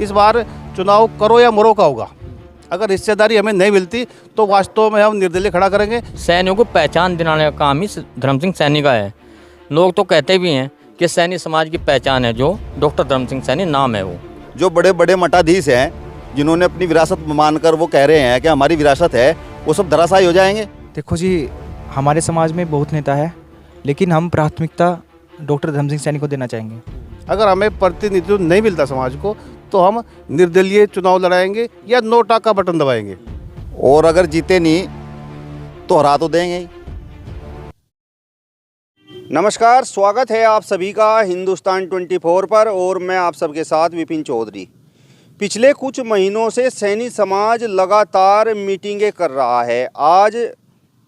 इस बार चुनाव करो या मरो का होगा। अगर हिस्सेदारी हमें नहीं मिलती तो वास्तव में हम निर्दलीय खड़ा करेंगे। सैनियों को पहचान दिलाने का काम ही धर्म सिंह सैनी का है। लोग तो कहते भी हैं कि सैनी समाज की पहचान है, जो डॉक्टर धर्म सिंह सैनी नाम है वो। जो बड़े बड़े मठाधीश हैं जिन्होंने अपनी विरासत मानकर वो कह रहे हैं कि हमारी विरासत है, वो सब धराशायी हो जाएंगे। देखो जी, हमारे समाज में बहुत नेता है, लेकिन हम प्राथमिकता डॉक्टर धर्म सिंह सैनी को देना चाहेंगे। अगर हमें प्रतिनिधित्व नहीं मिलता समाज को तो हम निर्दलीय चुनाव लड़ाएंगे या नोटा का बटन दबाएंगे। और अगर जीते नहीं तो हरा तो देंगे ही। नमस्कार, स्वागत है आप सभी का हिंदुस्तान 24 पर और मैं आप सबके साथ विपिन चौधरी। पिछले कुछ महीनों से सैनी समाज लगातार मीटिंगें कर रहा है। आज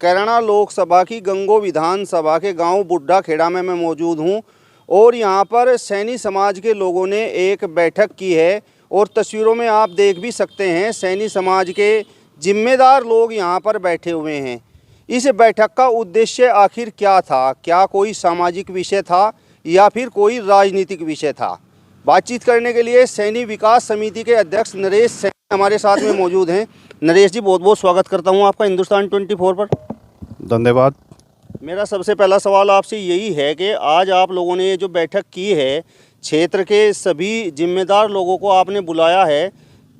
कैराना लोकसभा की गंगो विधानसभा के गांव बुड्ढा खेड़ा में मैं मौजूद हूं और यहां पर सैनी समाज के लोगों ने एक बैठक की है और तस्वीरों में आप देख भी सकते हैं सैनी समाज के जिम्मेदार लोग यहां पर बैठे हुए हैं। इस बैठक का उद्देश्य आखिर क्या था? क्या कोई सामाजिक विषय था या फिर कोई राजनीतिक विषय था? बातचीत करने के लिए सैनी विकास समिति के अध्यक्ष नरेश सैनी हमारे साथ में मौजूद हैं। नरेश जी, बहुत बहुत स्वागत करता हूं आपका हिंदुस्तान 24 पर। धन्यवाद। मेरा सबसे पहला सवाल आपसे यही है कि आज आप लोगों ने ये जो बैठक की है, क्षेत्र के सभी जिम्मेदार लोगों को आपने बुलाया है,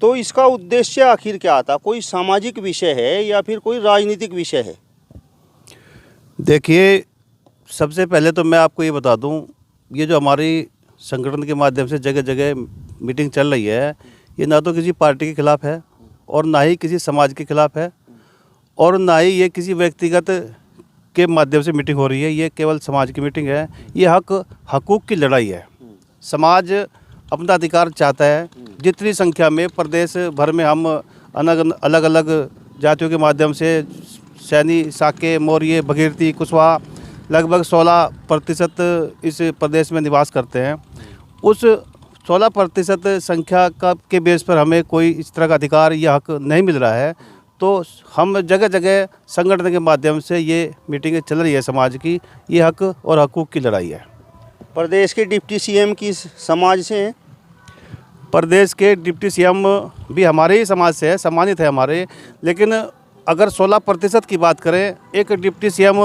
तो इसका उद्देश्य आखिर क्या था? कोई सामाजिक विषय है या फिर कोई राजनीतिक विषय है? देखिए, सबसे पहले तो मैं आपको ये बता दूं, ये जो हमारी संगठन के माध्यम से जगह जगह मीटिंग चल रही है, ये ना तो किसी पार्टी के खिलाफ है और ना ही किसी समाज के खिलाफ है और ना ही ये किसी व्यक्तिगत के माध्यम से मीटिंग हो रही है। ये केवल समाज की मीटिंग है। ये हकूक़ की लड़ाई है। समाज अपना अधिकार चाहता है। जितनी संख्या में प्रदेश भर में हम अलग अलग जातियों के माध्यम से सैनी, साके, मौर्य, भगीरथी, कुशवाहा लगभग 16% इस प्रदेश में निवास करते हैं। उस 16% संख्या के बेस पर हमें कोई इस तरह का अधिकार या हक नहीं मिल रहा है, तो हम जगह जगह संगठन के माध्यम से ये मीटिंगें चल रही है समाज की। ये हक और हकूक़ की लड़ाई है। प्रदेश के डिप्टी सीएम किस समाज से हैं? प्रदेश के डिप्टी सीएम भी हमारे ही समाज से है, सम्मानित है हमारे। लेकिन अगर 16% की बात करें, एक डिप्टी सीएम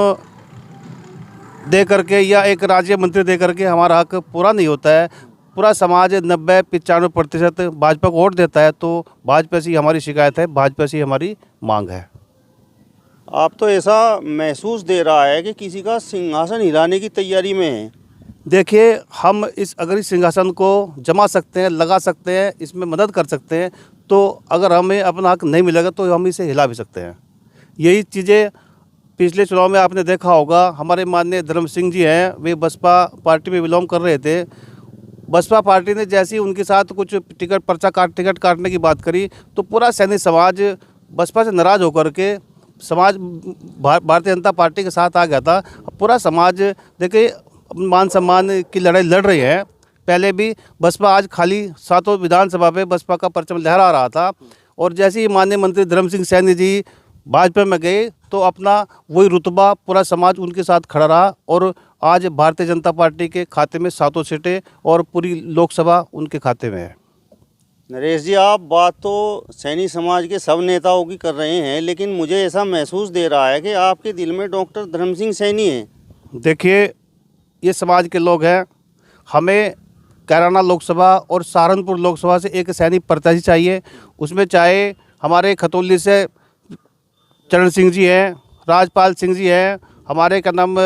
दे करके या एक राज्य मंत्री दे करके हमारा हक पूरा नहीं होता है। पूरा समाज 90-95% भाजपा को वोट देता है, तो भाजपा से ही हमारी शिकायत है, भाजपा से ही हमारी मांग है। आप तो ऐसा महसूस दे रहा है कि किसी का सिंहासन हिलाने की तैयारी में है। देखिए, हम अगर इस सिंहासन को जमा सकते हैं, लगा सकते हैं, इसमें मदद कर सकते हैं, तो अगर हमें अपना हक नहीं मिलेगा तो हम इसे हिला भी सकते हैं। यही चीज़ें पिछले चुनाव में आपने देखा होगा। हमारे माननीय धर्म सिंह जी हैं, वे बसपा पार्टी में बिलोंग कर रहे थे। बसपा पार्टी ने जैसे ही उनके साथ कुछ टिकट काटने की बात करी, तो पूरा सैनी समाज बसपा से नाराज़ होकर के समाज भारतीय जनता पार्टी के साथ आ गया था। पूरा समाज देखिए मान सम्मान की लड़ाई लड़ रही है। पहले भी बसपा आज खाली 7 विधानसभा पे बसपा का परचम लहरा रहा था, और जैसे ही माननीय मंत्री धर्म सिंह सैनी जी भाजपा में गए तो अपना वही रुतबा पूरा समाज उनके साथ खड़ा रहा, और आज भारतीय जनता पार्टी के खाते में 7 सीटें और पूरी लोकसभा उनके खाते में है। नरेश जी, आप बात तो सैनी समाज के सब नेताओं की कर रहे हैं, लेकिन मुझे ऐसा महसूस दे रहा है कि आपके दिल में डॉक्टर धर्म सिंह सैनी है। देखिए, ये समाज के लोग हैं। हमें कैराना लोकसभा और सहारनपुर लोकसभा से एक सैनी प्रत्याशी चाहिए। उसमें चाहे हमारे खतौली से चरण सिंह जी हैं, राजपाल सिंह जी हैं, हमारे का नाम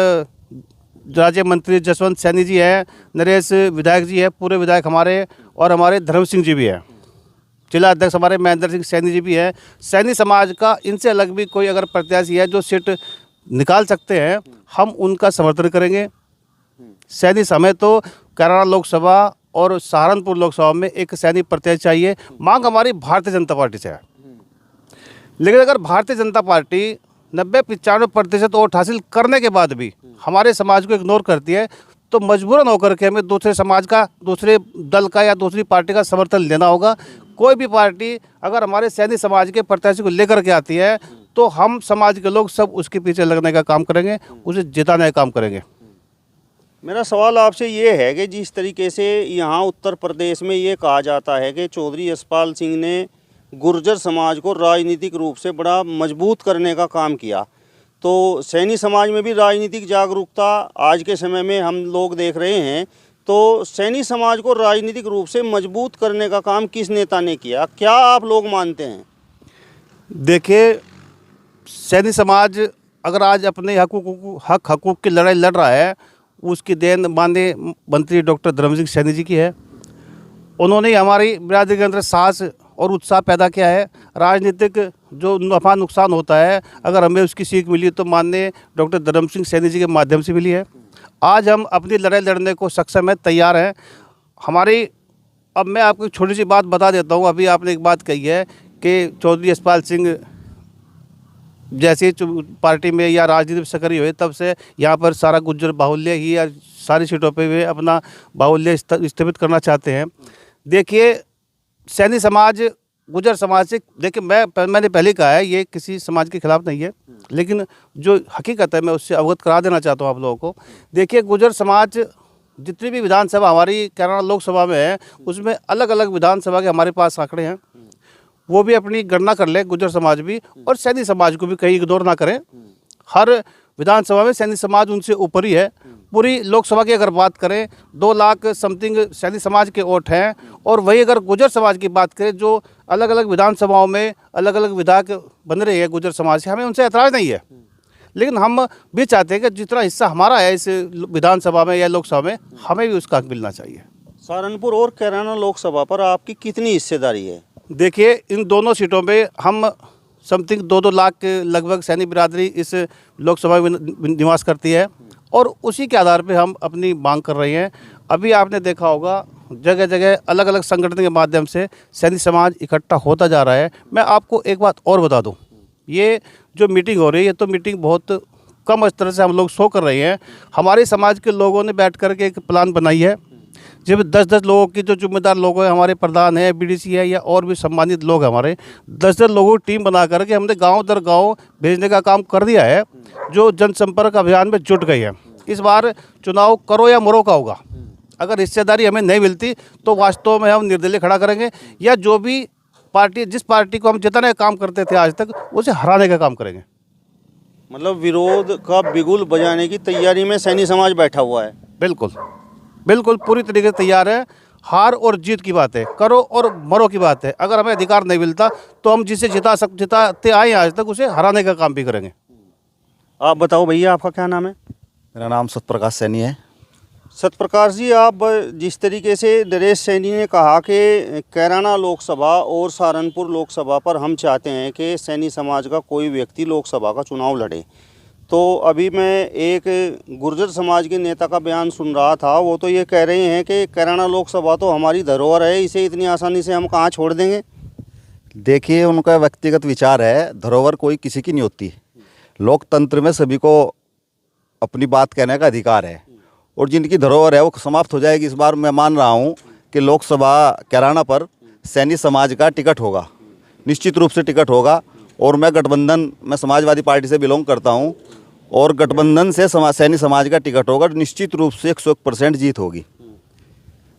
राज्य मंत्री जसवंत सैनी जी हैं, नरेश विधायक जी हैं, पूरे विधायक हमारे, और हमारे धर्म सिंह जी भी हैं, जिला अध्यक्ष हमारे महेंद्र सिंह सैनी जी भी हैं। सैनी समाज का इनसे अलग भी कोई अगर प्रत्याशी है जो सीट निकाल सकते हैं, हम उनका समर्थन करेंगे। सैनी समय तो कैराना लोकसभा और सहारनपुर लोकसभा में एक सैनी प्रत्याशी चाहिए। मांग हमारी भारतीय जनता पार्टी से है। लेकिन अगर भारतीय जनता पार्टी 90-95% वोट हासिल करने के बाद भी हमारे समाज को इग्नोर करती है, तो मजबूरन होकर के हमें दूसरे समाज का, दूसरे दल का या दूसरी पार्टी का समर्थन लेना होगा। कोई भी पार्टी अगर हमारे सैनी समाज के प्रत्याशी को लेकर के आती है, तो हम समाज के लोग सब उसके पीछे लगने का काम करेंगे, उसे जिताने का काम करेंगे। मेरा सवाल आपसे ये है कि जिस तरीके से यहाँ उत्तर प्रदेश में ये कहा जाता है कि चौधरी यशपाल सिंह ने गुर्जर समाज को राजनीतिक रूप से बड़ा मजबूत करने का काम किया, तो सैनी समाज में भी राजनीतिक जागरूकता आज के समय में हम लोग देख रहे हैं। तो सैनी समाज को राजनीतिक रूप से मजबूत करने का काम किस नेता ने किया, क्या आप लोग मानते हैं? देखिए, सैनी समाज अगर आज अपने हक हकूक़ की लड़ाई लड़ रहा है, उसकी देन माननीय मंत्री डॉक्टर धर्म सिंह सैनी जी की है। उन्होंने हमारी बिरादरी के अंदर साहस और उत्साह पैदा किया है। राजनीतिक जो नफ़ा नुकसान होता है, अगर हमें उसकी सीख मिली तो माननीय डॉक्टर धर्म सिंह सैनी जी के माध्यम से मिली है। आज हम अपनी लड़ाई लड़ने को सक्षम है, तैयार हैं हमारी। अब मैं आपको एक छोटी सी बात बता देता हूँ। अभी आपने एक बात कही है कि चौधरी यशपाल सिंह जैसे पार्टी में या राजनीति में सक्रिय हुए, तब से यहाँ पर सारा गुज्जर बाहुल्य ही या सारी सीटों पे वे अपना बाहुल्य स्थापित करना चाहते हैं। देखिए, सैनी समाज गुज्जर समाज से, देखिए मैंने पहले कहा है, ये किसी समाज के खिलाफ नहीं है, लेकिन जो हकीकत है मैं उससे अवगत करा देना चाहता हूँ आप लोगों को। देखिए, गुज्जर समाज जितनी भी विधानसभा हमारी कैराना लोकसभा में है, उसमें अलग अलग विधानसभा के हमारे पास आंकड़े हैं, वो भी अपनी गणना कर ले गुज्जर समाज भी, और सैनी समाज को भी कहीं इग्नोर ना करें। हर विधानसभा में सैनी समाज उनसे ऊपर ही है। पूरी लोकसभा की अगर बात करें, 2 लाख समथिंग सैनी समाज के वोट हैं, और वही अगर गुज्जर समाज की बात करें, जो अलग अलग विधानसभाओं में अलग अलग विधायक बन रहे हैं गुज्जर समाज से, हमें उनसे ऐतराज़ नहीं है। लेकिन हम भी चाहते हैं कि जितना हिस्सा हमारा है इस विधानसभा में या लोकसभा में, हमें भी उसका हक मिलना चाहिए। सहारनपुर और कैराना लोकसभा पर आपकी कितनी हिस्सेदारी है? देखिए, इन दोनों सीटों पे हम समथिंग 2-2 लाख के लगभग सैनी बिरादरी इस लोकसभा में निवास करती है, और उसी के आधार पे हम अपनी मांग कर रहे हैं। अभी आपने देखा होगा जगह जगह अलग अलग संगठन के माध्यम से सैनी समाज इकट्ठा होता जा रहा है। मैं आपको एक बात और बता दूं, ये जो मीटिंग हो रही है, ये तो मीटिंग बहुत कम स्तर से हम लोग शो कर रहे हैं। हमारे समाज के लोगों ने बैठ कर के एक प्लान बनाई है, जब 10-10 लोगों की जो जिम्मेदार लोग हैं, हमारे प्रधान है, बीडीसी है, या और भी सम्मानित लोग हमारे, 10-10 लोगों की टीम बना करके हमने गांव दर गांव भेजने का काम कर दिया है, जो जनसंपर्क अभियान में जुट गई है। इस बार चुनाव करो या मरो का होगा। अगर हिस्सेदारी हमें नहीं मिलती तो वास्तव में हम निर्दलीय खड़ा करेंगे, या जो भी पार्टी, जिस पार्टी को हम जिताने का काम करते थे आज तक, उसे हराने का काम करेंगे। मतलब विरोध का बिगुल बजाने की तैयारी में सैनी समाज बैठा हुआ है? बिल्कुल बिल्कुल, पूरी तरीके से तैयार है। हार और जीत की बात है, करो और मरो की बात है। अगर हमें अधिकार नहीं मिलता तो हम जिसे जिताते आए आज तक, उसे हराने का काम भी करेंगे। आप बताओ भैया, आपका क्या नाम है? मेरा नाम सतप्रकाश सैनी है। सतप्रकाश जी, आप जिस तरीके से नरेश सैनी ने कहा कि कैराना लोकसभा और सहारनपुर लोकसभा पर हम चाहते हैं कि सैनी समाज का कोई व्यक्ति लोकसभा का चुनाव लड़े, तो अभी मैं एक गुर्जर समाज के नेता का बयान सुन रहा था। वो तो ये कह रहे हैं कि कैराना लोकसभा तो हमारी धरोहर है, इसे इतनी आसानी से हम कहाँ छोड़ देंगे। देखिए, उनका व्यक्तिगत विचार है, धरोहर कोई किसी की नहीं होती। लोकतंत्र में सभी को अपनी बात कहने का अधिकार है, और जिनकी धरोहर है वो समाप्त हो जाएगी। इस बार मैं मान रहा हूँ कि लोकसभा कैराना पर सैनी समाज का टिकट होगा, निश्चित रूप से टिकट होगा। और मैं गठबंधन, मैं समाजवादी पार्टी से बिलोंग करता हूँ, और गठबंधन से सैनी समाज का टिकट होगा, निश्चित रूप से 100% जीत होगी।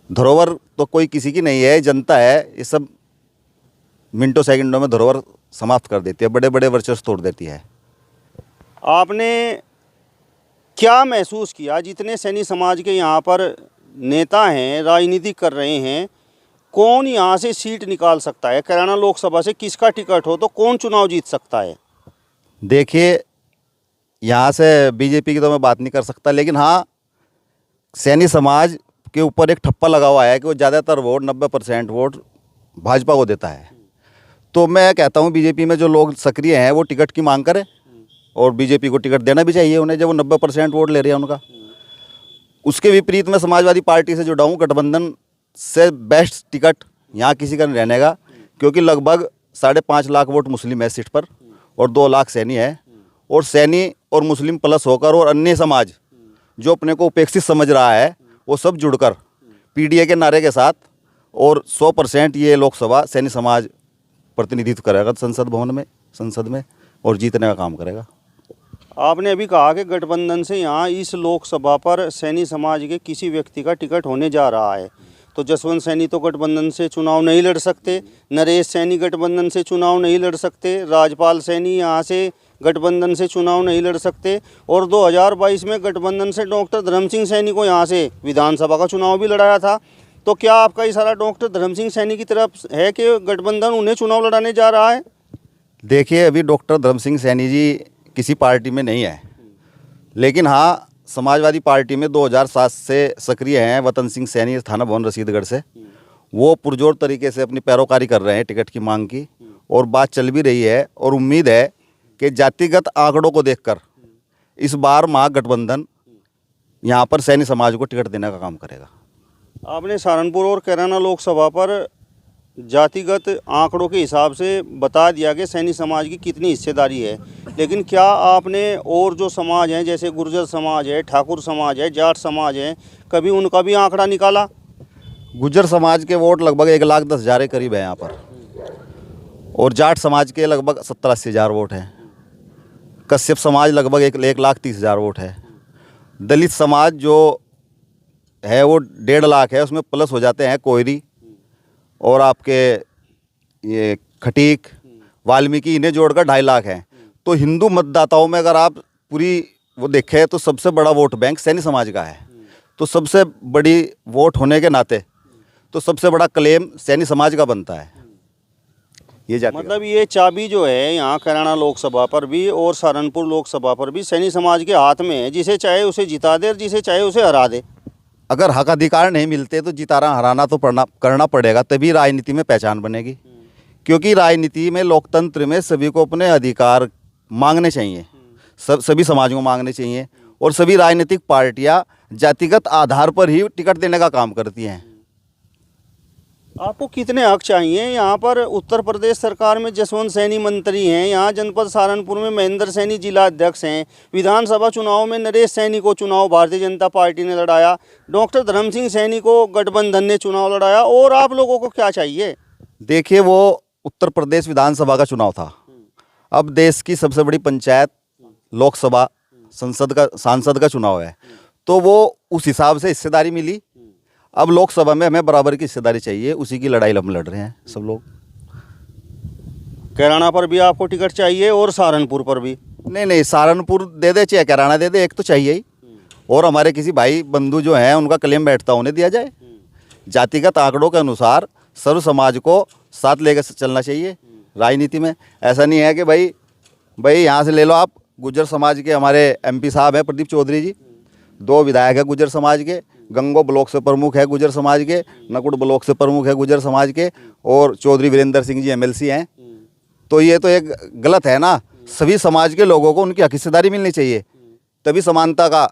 धरोहर तो कोई किसी की नहीं है, जनता है। ये सब मिनटों सेकंडों में धरोहर समाप्त कर देती है, बड़े बड़े वर्चस्व तोड़ देती है। आपने क्या महसूस किया, जितने सैनी समाज के यहाँ पर नेता हैं, राजनीति कर रहे हैं, कौन यहाँ से सीट निकाल सकता है? कैराना लोकसभा से किसका टिकट हो तो कौन चुनाव जीत सकता है? देखिए, यहाँ से बीजेपी की तो मैं बात नहीं कर सकता, लेकिन हाँ, सैनी समाज के ऊपर एक ठप्पा लगा हुआ है कि वो ज़्यादातर वोट, 90% वोट भाजपा को देता है। तो मैं कहता हूँ बीजेपी में जो लोग सक्रिय हैं वो टिकट की मांग करें, और बीजेपी को टिकट देना भी चाहिए उन्हें, जब वो 90% वोट ले रहे हैं उनका। उसके विपरीत में समाजवादी पार्टी से जुड़ा हूँ। गठबंधन से बेस्ट टिकट यहाँ किसी का नहीं रहने का, क्योंकि लगभग 5.5 लाख वोट मुस्लिम है सीट पर, और 2 लाख सैनी है। और सैनी और मुस्लिम प्लस होकर और अन्य समाज जो अपने को उपेक्षित समझ रहा है, वो सब जुड़कर पीडीए के नारे के साथ, और 100% ये लोकसभा सैनी समाज प्रतिनिधित्व करेगा संसद भवन में, संसद में, और जीतने का काम करेगा। आपने अभी कहा कि गठबंधन से यहाँ इस लोकसभा पर सैनी समाज के किसी व्यक्ति का टिकट होने जा रहा है। तो जसवंत सैनी तो गठबंधन से चुनाव नहीं लड़ सकते, नरेश सैनी गठबंधन से चुनाव नहीं लड़ सकते, राजपाल सैनी यहाँ से गठबंधन से चुनाव नहीं लड़ सकते, और 2022 में गठबंधन से डॉक्टर धर्म सिंह सैनी को यहाँ से विधानसभा का चुनाव भी लड़ाया था। तो क्या आपका इशारा डॉक्टर धर्म सिंह सैनी की तरफ है कि गठबंधन उन्हें चुनाव लड़ाने जा रहा है? देखिए, अभी डॉक्टर धर्म सिंह सैनी जी किसी पार्टी में नहीं है, लेकिन हाँ समाजवादी पार्टी में 2007 से सक्रिय हैं। वतन सिंह सैनी थाना भवन रसीदगढ़ से वो पुरजोर तरीके से अपनी पैरोकारी कर रहे हैं टिकट की मांग की, और बात चल भी रही है। और उम्मीद है कि जातिगत आंकड़ों को देखकर इस बार महागठबंधन यहाँ पर सैनी समाज को टिकट देने का काम करेगा। आपने सहारनपुर और कैराना लोकसभा पर जातिगत आंकड़ों के हिसाब से बता दिया कि सैनी समाज की कितनी हिस्सेदारी है, लेकिन क्या आपने और जो समाज हैं जैसे गुर्जर समाज है, ठाकुर समाज है, जाट समाज है, कभी उनका भी आंकड़ा निकाला? गुज्जर समाज के वोट लगभग 1,10,000 के करीब है यहाँ पर, और जाट समाज के लगभग 70-80 हज़ार वोट हैं। कश्यप समाज लगभग 1,30,000 वोट है। दलित समाज जो है वो 1.5 लाख है, उसमें प्लस हो जाते हैं कोयरी और आपके ये खटीक, वाल्मीकि, इन्हें जोड़कर 2.5 लाख हैं। तो हिंदू मतदाताओं में अगर आप पूरी वो देखें तो सबसे बड़ा वोट बैंक सैनी समाज का है। तो सबसे बड़ी वोट होने के नाते तो सबसे बड़ा क्लेम सैनी समाज का बनता है। ये जाति मतलब ये चाबी जो है यहाँ कैराना लोकसभा पर भी और सहारनपुर लोकसभा पर भी सैनी समाज के हाथ में है, जिसे चाहे उसे जिता दे और जिसे चाहे उसे हरा दे। अगर हक अधिकार नहीं मिलते तो जिताना हराना तो करना पड़ेगा, तभी राजनीति में पहचान बनेगी। क्योंकि राजनीति में, लोकतंत्र में सभी को अपने अधिकार मांगने चाहिए, सभी समाज को मांगने चाहिए, और सभी राजनीतिक पार्टियां जातिगत आधार पर ही टिकट देने का काम करती हैं। आपको कितने हक चाहिए? यहाँ पर उत्तर प्रदेश सरकार में जसवंत सैनी मंत्री हैं, यहाँ जनपद सहारनपुर में महेंद्र सैनी जिला अध्यक्ष हैं, विधानसभा चुनाव में नरेश सैनी को चुनाव भारतीय जनता पार्टी ने लड़ाया, डॉक्टर धर्म सिंह सैनी को गठबंधन ने चुनाव लड़ाया, और आप लोगों को क्या चाहिए? देखिए, वो उत्तर प्रदेश विधानसभा का चुनाव था। अब देश की सबसे बड़ी पंचायत, लोकसभा, सांसद का चुनाव है, तो वो उस हिसाब से हिस्सेदारी मिली। अब लोकसभा में हमें बराबर की हिस्सेदारी चाहिए, उसी की लड़ाई हम लड़ रहे हैं सब लोग। कैराना पर भी आपको टिकट चाहिए और सहारनपुर पर भी? नहीं, सहारनपुर दे दे चाहे कैराना दे दे, एक तो चाहिए ही। और हमारे किसी भाई बंधु जो हैं उनका क्लेम बैठता उन्हें दिया जाए। जातिगत आंकड़ों के अनुसार सर्व समाज को साथ लेकर चलना चाहिए राजनीति में। ऐसा नहीं है कि भाई यहाँ से ले लो आप। गुज्जर समाज के हमारे MP साहब हैं प्रदीप चौधरी जी, 2 विधायक हैं गुज्जर समाज के। गंगो ब्लॉक से प्रमुख है गुज्जर समाज के, नकुड़ ब्लॉक से प्रमुख है गुज्जर समाज के, और चौधरी वीरेंद्र सिंह जी MLC हैं। तो ये तो एक गलत है ना। सभी समाज के लोगों को उनकी हक हिस्सेदारी मिलनी चाहिए, तभी समानता का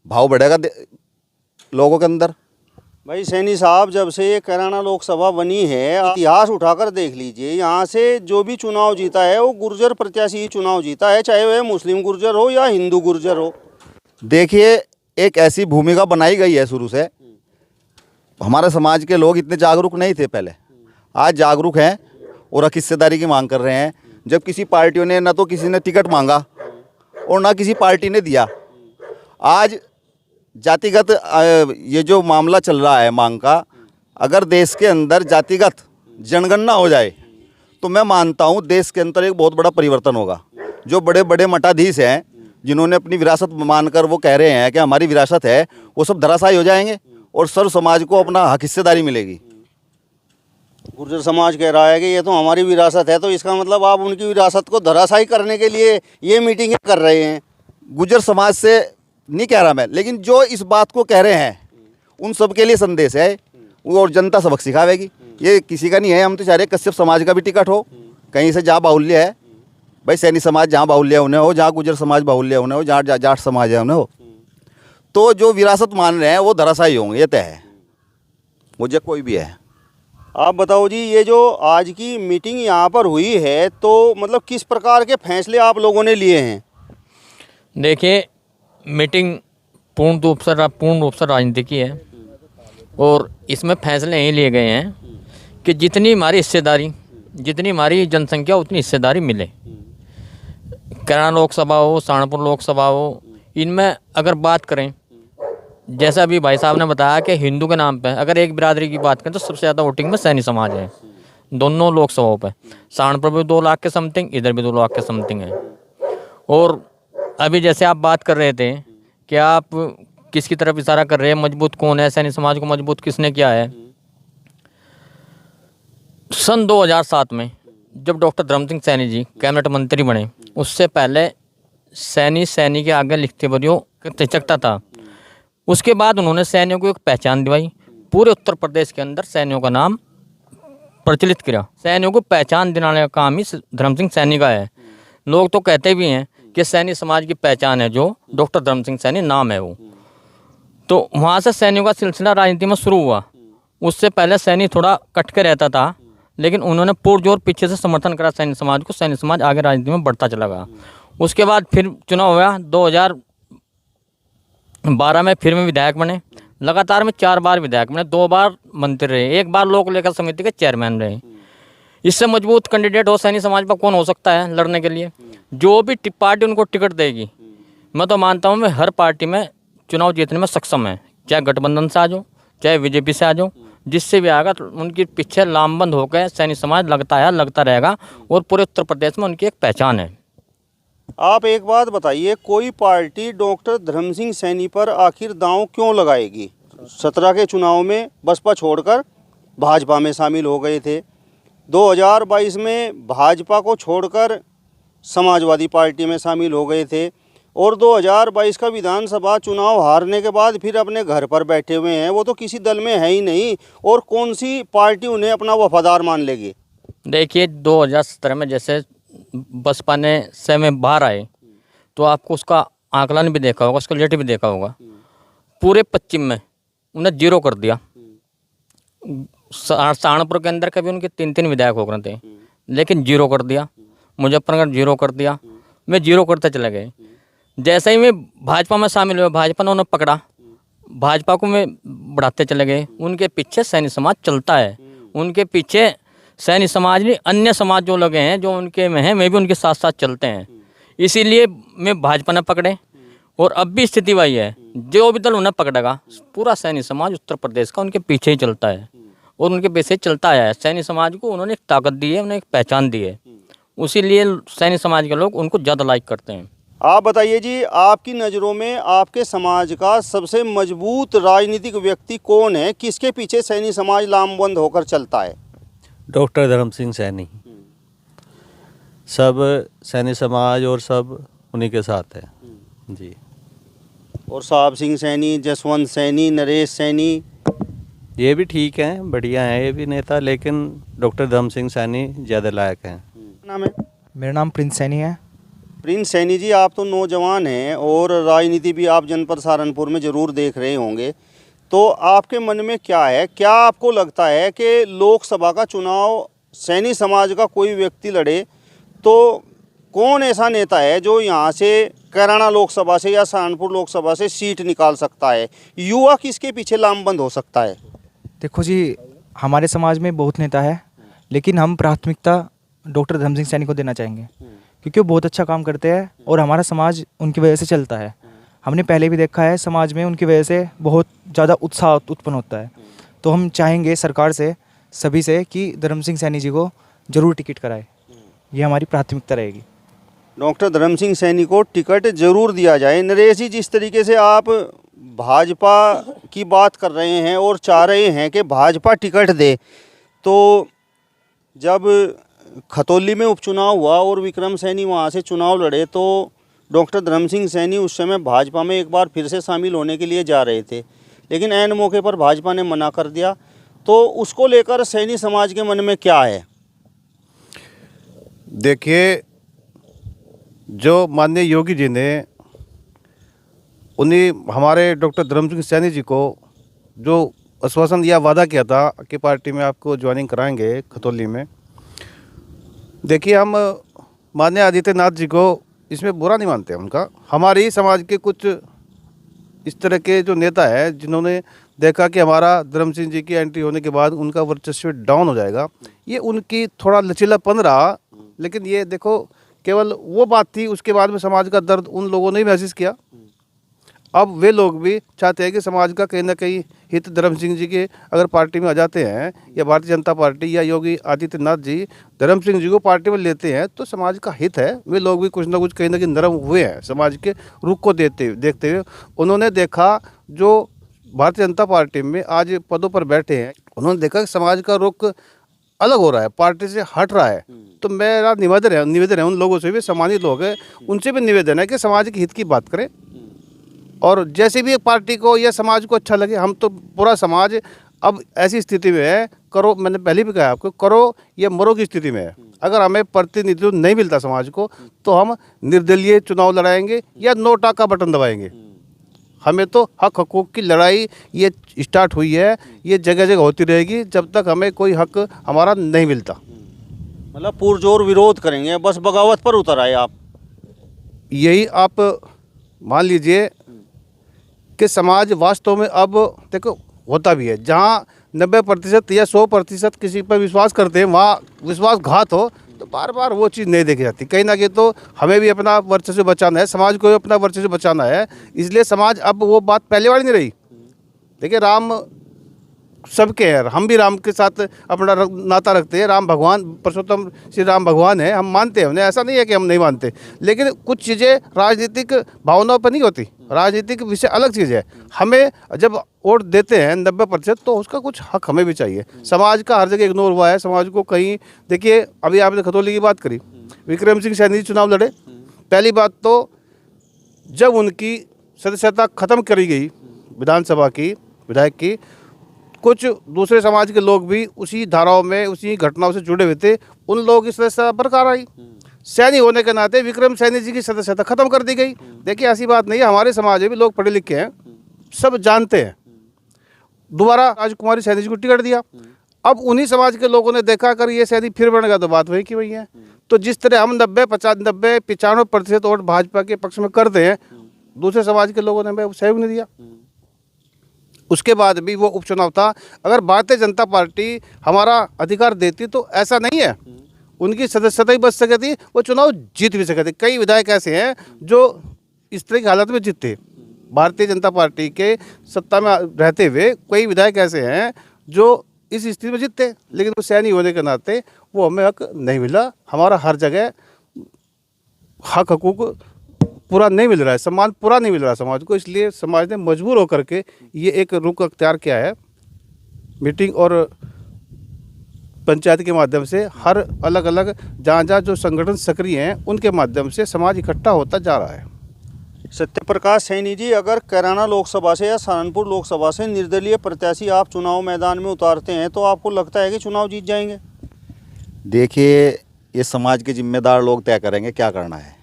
भाव बढ़ेगा लोगों के अंदर। भाई सैनी साहब, जब से ये कैराना लोकसभा बनी है, इतिहास उठाकर देख लीजिए, यहाँ से जो भी चुनाव जीता है वो गुर्जर प्रत्याशी ही चुनाव जीता है, चाहे वह मुस्लिम गुर्जर हो या हिंदू गुर्जर हो। देखिए, एक ऐसी भूमिका बनाई गई है शुरू से। हमारे समाज के लोग इतने जागरूक नहीं थे पहले, आज जागरूक हैं और हक हिस्सेदारी की मांग कर रहे हैं। जब किसी पार्टियों ने, ना तो किसी ने टिकट मांगा और ना किसी पार्टी ने दिया, आज जातिगत ये जो मामला चल रहा है मांग का, अगर देश के अंदर जातिगत जनगणना हो जाए तो मैं मानता हूँ देश के अंदर एक बहुत बड़ा परिवर्तन होगा। जो बड़े बड़े मठाधीश हैं जिन्होंने अपनी विरासत मानकर वो कह रहे हैं कि हमारी विरासत है, वो सब धराशायी हो जाएंगे और सर्व समाज को अपना हक हिस्सेदारी मिलेगी। गुर्जर समाज कह रहा है कि ये तो हमारी विरासत है, तो इसका मतलब आप उनकी विरासत को धराशायी करने के लिए ये मीटिंगें कर रहे हैं। गुज्जर समाज से नहीं कह रहा मैं, लेकिन जो इस बात को कह रहे हैं उन सब के लिए संदेश है, और जनता सबक सिखावेगी। ये किसी का नहीं है। हम तो चाह रहे कश्यप समाज का भी टिकट हो, कहीं से जहाँ बाहुल्य है, भाई सैनी समाज जहाँ बाहुल्य उन्हें हो, जहाँ गुज्जर समाज बाहुल्य उन्हें हो, जहाँ जाट समाज है उन्हें हो। तो जो विरासत मान रहे हैं वो धराशायी होंगे, ये तय है, मुझे कोई भी है। आप बताओ जी, ये जो आज की मीटिंग यहाँ पर हुई है, तो मतलब किस प्रकार के फैसले आप लोगों ने लिए हैं? देखिए, मीटिंग पूर्ण रूप से राजनीतिक की है, और इसमें फैसले यही लिए गए हैं कि जितनी हमारी हिस्सेदारी, जितनी हमारी जनसंख्या उतनी हिस्सेदारी मिले। कैराना लोकसभा हो, सहारनपुर लोकसभा हो, इनमें अगर बात करें, जैसा अभी भाई साहब ने बताया कि हिंदू के नाम पे अगर एक बिरादरी की बात करें तो सबसे ज़्यादा वोटिंग में सैनी समाज है दोनों लोकसभाओं पे। सहारनपुर में 2 लाख के समथिंग, इधर भी 2 लाख के समथिंग है। और अभी जैसे आप बात कर रहे थे कि आप किसकी तरफ इशारा कर रहे हैं, मजबूत कौन है, सैनी समाज को मजबूत किसने किया है। सन 2007 में जब डॉक्टर धर्म सिंह सैनी जी कैबिनेट मंत्री बने, उससे पहले सैनी के आगे लिखते बरियों तिचकता था। उसके बाद उन्होंने सैनियों को एक पहचान दिलाई, पूरे उत्तर प्रदेश के अंदर सैनियों का नाम प्रचलित किया। सैनियों को पहचान दिलाने का काम ही धर्म सिंह सैनी का है। लोग तो कहते भी हैं कि सैनी समाज की पहचान है जो डॉक्टर धर्म सिंह सैनी नाम है वो। तो वहाँ से सैनियों का सिलसिला राजनीति में शुरू हुआ। उससे पहले सैनी थोड़ा कट के रहता था, लेकिन उन्होंने पुरजोर पीछे से समर्थन करा सैनी समाज को। सैनी समाज आगे राजनीति में बढ़ता चला गया। उसके बाद फिर चुनाव हुआ, 2012 में फिर में विधायक बने। लगातार में 4 बार विधायक बने, 2 बार मंत्री रहे, 1 बार लोक लेखा समिति के चेयरमैन रहे। इससे मजबूत कैंडिडेट हो सैनी समाज पर कौन हो सकता है लड़ने के लिए? जो भी पार्टी उनको टिकट देगी, मैं तो मानता हूँ मैं हर पार्टी में चुनाव जीतने में सक्षम है, चाहे गठबंधन से आ जाओ, चाहे बीजेपी से आ जाओ, जिससे भी आएगा तो उनके पीछे लामबंद होकर सैनी समाज लगता है, लगता रहेगा। और पूरे उत्तर प्रदेश में उनकी एक पहचान है। आप एक बात बताइए, कोई पार्टी डॉक्टर धर्म सिंह सैनी पर आखिर दांव क्यों लगाएगी? 17 के चुनाव में बसपा छोड़कर भाजपा में शामिल हो गए थे, 2022 में भाजपा को छोड़कर समाजवादी पार्टी में शामिल हो गए थे, और 2022 का विधानसभा चुनाव हारने के बाद फिर अपने घर पर बैठे हुए हैं। वो तो किसी दल में है ही नहीं, और कौन सी पार्टी उन्हें अपना वफादार मान लेगी? देखिए 2017 में जैसे बसपा ने से में बाहर आए, तो आपको उसका आकलन भी देखा होगा, उसका रिजल्ट भी देखा होगा। पूरे पश्चिम में उन्हें 0 कर दिया। सहारनपुर के अंदर कभी उनके 3-3 विधायक हो गए थे, लेकिन 0 कर दिया। मुजफ्फरनगर 0 कर दिया। मैं 0 करते चले गए। जैसे ही मैं भाजपा में शामिल हुआ, भाजपा ने उन्हें पकड़ा, भाजपा को मैं बढ़ाते चले गए। उनके पीछे सैनी समाज चलता है। उनके पीछे सैनी समाज नहीं, अन्य समाज जो लगे हैं, जो उनके में हैं, वे भी उनके साथ साथ चलते हैं। इसीलिए मैं भाजपा ने पकड़े। और अब भी स्थिति वही है, जो भी दल उन्हें पकड़ेगा, पूरा सैनी समाज उत्तर प्रदेश का उनके पीछे ही चलता है और उनके पीछे चलता आया है। सैनी समाज को उन्होंने एक ताकत दी है, उन्हें एक पहचान दी है। उसीलिए सैनी समाज के लोग उनको ज़्यादा लाइक करते हैं। आप बताइए जी, आपकी नज़रों में आपके समाज का सबसे मजबूत राजनीतिक व्यक्ति कौन है? किसके पीछे सैनी समाज लामबंद होकर चलता है? डॉक्टर धर्म सिंह सैनी। सब सैनी समाज और सब उन्हीं के साथ है जी। और साहब सिंह सैनी, जसवंत सैनी, नरेश सैनी, ये भी ठीक हैं, बढ़िया हैं ये भी नेता, लेकिन डॉक्टर धर्म सिंह सैनी ज़्यादा लायक हैं। नाम है? मेरा नाम प्रिंस सैनी है। प्रिंस सैनी जी, आप तो नौजवान हैं और राजनीति भी आप जनपद सहारनपुर में ज़रूर देख रहे होंगे, तो आपके मन में क्या है? क्या आपको लगता है कि लोकसभा का चुनाव सैनी समाज का कोई व्यक्ति लड़े तो कौन ऐसा नेता है जो यहाँ से कैराना लोकसभा से या सहारनपुर लोकसभा से सीट निकाल सकता है? युवा किसके पीछे लामबंद हो सकता है? देखो जी, हमारे समाज में बहुत नेता है, लेकिन हम प्राथमिकता डॉक्टर धर्म सिंह सैनी को देना चाहेंगे, क्योंकि वो बहुत अच्छा काम करते हैं और हमारा समाज उनकी वजह से चलता है। हमने पहले भी देखा है, समाज में उनकी वजह से बहुत ज़्यादा उत्साह उत्पन्न होता है। तो हम चाहेंगे सरकार से, सभी से, कि धर्म सिंह सैनी जी को ज़रूर टिकट कराए। ये हमारी प्राथमिकता रहेगी। डॉक्टर धर्म सिंह सैनी को टिकट जरूर दिया जाए। नरेश जी, जिस तरीके से आप भाजपा की बात कर रहे हैं और चाह रहे हैं कि भाजपा टिकट दे, तो जब खतौली में उपचुनाव हुआ और विक्रम सैनी वहाँ से चुनाव लड़े, तो डॉक्टर धर्म सिंह सैनी उस समय भाजपा में एक बार फिर से शामिल होने के लिए जा रहे थे, लेकिन ऐन मौके पर भाजपा ने मना कर दिया। तो उसको लेकर सैनी समाज के मन में क्या है? देखिए, जो माननीय योगी जी ने उन्हीं हमारे डॉक्टर धर्म सिंह सैनी जी को जो आश्वासन या वादा किया था कि पार्टी में आपको ज्वाइनिंग कराएंगे खतौली में, देखिए हम माननीय आदित्यनाथ जी को इसमें बुरा नहीं मानते उनका। हमारे ही समाज के कुछ इस तरह के जो नेता हैं जिन्होंने देखा कि हमारा धर्म सिंह जी की एंट्री होने के बाद उनका वर्चस्व डाउन हो जाएगा, ये उनकी थोड़ा लचीलापन रहा। लेकिन ये देखो केवल वो बात थी, उसके बाद में समाज का दर्द उन लोगों ने भी महसूस किया। अब वे लोग भी चाहते हैं कि समाज का कहीं ना कहीं हित धर्म सिंह जी के अगर पार्टी में आ जाते हैं, या भारतीय जनता पार्टी या योगी आदित्यनाथ जी धर्म सिंह जी को पार्टी में लेते हैं, तो समाज का हित है। वे लोग भी कुछ ना कुछ कहीं ना कहीं नरम हुए हैं समाज के रुख को देखते हुए। उन्होंने देखा जो भारतीय जनता पार्टी में आज पदों पर बैठे हैं, उन्होंने देखा कि समाज का रुख अलग हो रहा है, पार्टी से हट रहा है। तो मेरा निवेदन है उन लोगों से भी, सम्मानित लोग हैं, उनसे भी निवेदन है कि समाज के हित की बात करें। और जैसे भी एक पार्टी को या समाज को अच्छा लगे, हम तो पूरा समाज अब ऐसी स्थिति में है, करो, मैंने पहले भी कहा आपको, करो या मरो की स्थिति में है। अगर हमें प्रतिनिधित्व नहीं मिलता समाज को, तो हम निर्दलीय चुनाव लड़ाएंगे या नोटा का बटन दबाएंगे। हमें तो हक हकूक़ की लड़ाई ये स्टार्ट हुई है, ये जगह जगह होती रहेगी जब तक हमें कोई हक हमारा नहीं मिलता। मतलब पुरजोर विरोध करेंगे, बस बगावत पर उतर आए आप। यही आप मान लीजिए कि समाज वास्तव में अब देखो होता भी है, जहाँ 90% या 100% किसी पर विश्वास करते हैं, वहाँ विश्वासघात हो तो बार बार वो चीज़ नहीं देखी जाती। कहीं ना कहीं तो हमें भी अपना वर्चस्व बचाना है, समाज को भी अपना वर्चस्व बचाना है। इसलिए समाज अब वो बात पहले वाली नहीं रही। देखिए, राम सबके हैं, हम भी राम के साथ अपना नाता रखते हैं। राम भगवान, परसोत्तम श्री राम भगवान है, हम मानते हैं उन्हें, ऐसा नहीं है कि हम नहीं मानते। लेकिन कुछ चीज़ें राजनीतिक भावनाओं पर नहीं होती, राजनीतिक विषय अलग चीज़ है। हमें जब वोट देते हैं 90%, तो उसका कुछ हक हमें भी चाहिए। समाज का हर जगह इग्नोर हुआ है, समाज को कहीं, देखिए अभी आपने खतौली की बात करी, विक्रम सिंह सैनी चुनाव लड़े। पहली बात तो जब उनकी सदस्यता ख़त्म करी गई विधानसभा की, विधायक की, कुछ दूसरे समाज के लोग भी उसी धाराओं में, उसी घटनाओं से जुड़े हुए थे, उन लोगों की सदस्यता बरकरार आई। सैनी होने के नाते विक्रम सैनी जी की सदस्यता खत्म कर दी गई। देखिए, ऐसी बात नहीं है, हमारे समाज में भी लोग पढ़े लिखे हैं, सब जानते हैं। दोबारा राजकुमारी सैनी जी को टिकट दिया। अब उन्हीं समाज के लोगों ने देखा, कर ये सैनी फिर बनेगा तो बात वही की वही है। तो जिस तरह हम 90-95% वोट भाजपा के पक्ष में करते हैं, दूसरे समाज के लोगों ने सहयोग नहीं दिया। उसके बाद भी वो उपचुनाव था। अगर भारतीय जनता पार्टी हमारा अधिकार देती तो ऐसा नहीं है, उनकी सदस्यता ही बच सके थी, वो चुनाव जीत भी सके थे। कई विधायक ऐसे हैं जो इस तरह की हालत में जीतते। भारतीय जनता पार्टी के सत्ता में रहते हुए कई विधायक ऐसे हैं जो इस स्थिति में जीतते, लेकिन वो सैनी होने के नाते वो हमें हक नहीं मिला। हमारा हर जगह हक हकूक़ पूरा नहीं मिल रहा है, सम्मान पूरा नहीं मिल रहा है समाज को। इसलिए समाज ने मजबूर होकर के ये एक रुख अख्तियार किया है, मीटिंग और पंचायत के माध्यम से, हर अलग अलग जहाँ जो संगठन सक्रिय हैं उनके माध्यम से समाज इकट्ठा होता जा रहा है। सत्यप्रकाश सैनी जी, अगर कैराना लोकसभा से या सहारनपुर लोकसभा से निर्दलीय प्रत्याशी आप चुनाव मैदान में उतारते हैं, तो आपको लगता है कि चुनाव जीत जाएंगे? देखिए, ये समाज के जिम्मेदार लोग तय करेंगे क्या करना है,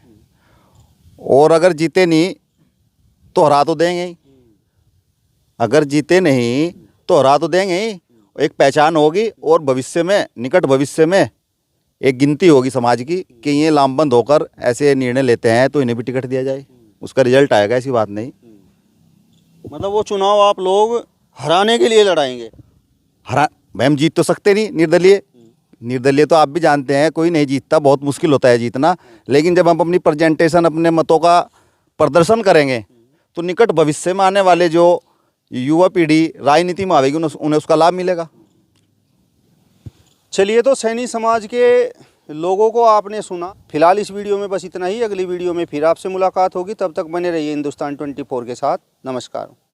और अगर जीते नहीं तो हरा तो देंगे ही, अगर जीते नहीं तो हरा तो देंगे ही। एक पहचान होगी और भविष्य में, निकट भविष्य में एक गिनती होगी समाज की कि ये लामबंद होकर ऐसे निर्णय लेते हैं तो इन्हें भी टिकट दिया जाए, उसका रिजल्ट आएगा, ऐसी बात नहीं। मतलब वो चुनाव आप लोग हराने के लिए लड़ाएंगे? हम जीत तो सकते नहीं, निर्दलीय तो आप भी जानते हैं कोई नहीं जीतता, बहुत मुश्किल होता है जीतना। लेकिन जब हम अपनी प्रेजेंटेशन, अपने मतों का प्रदर्शन करेंगे, तो निकट भविष्य में आने वाले जो युवा पीढ़ी राजनीति में आएगी उन्हें उसका लाभ मिलेगा। चलिए, तो सैनी समाज के लोगों को आपने सुना। फिलहाल इस वीडियो में बस इतना ही। अगली वीडियो में फिर आपसे मुलाकात होगी, तब तक बने रहिए हिंदुस्तान 24 के साथ। नमस्कार।